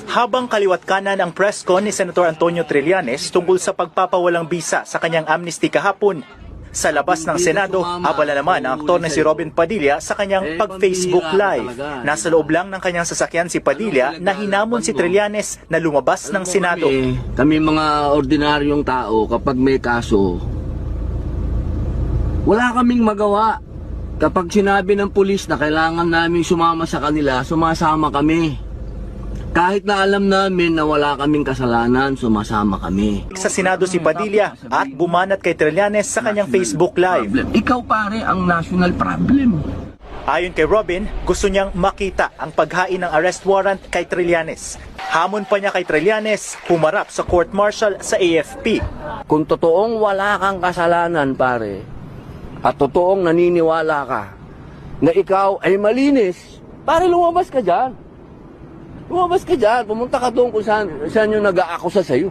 Habang kaliwat kanan ang press con ni Senator Antonio Trillanes tungkol sa pagpapawalang bisa sa kanyang amnesty kahapon, sa labas ng Senado, abala naman ang aktor na si Robin Padilla sa kanyang pag-Facebook Live. Nasa loob lang ng kanyang sasakyan si Padilla na hinamon si Trillanes na lumabas ng Senado. Kami mga ordinaryong tao, kapag may kaso, wala kaming magawa. Kapag sinabi ng pulis na kailangan namin sumama sa kanila, sumasama kami. Kahit na alam namin na wala kaming kasalanan, sumasama kami. Sa Senado si Padilla at bumanat kay Trillanes sa kanyang Facebook Live. Ikaw pare ang national problem. Ayon kay Robin, gusto niyang makita ang paghain ng arrest warrant kay Trillanes. Hamon pa niya kay Trillanes, humarap sa court martial sa AFP. Kung totoong wala kang kasalanan pare, at totoong naniniwala ka na ikaw ay malinis, pare lumabas ka dyan. Lumabas ka dyan, pumunta ka doon kung saan yung nag-aakusa sa'yo.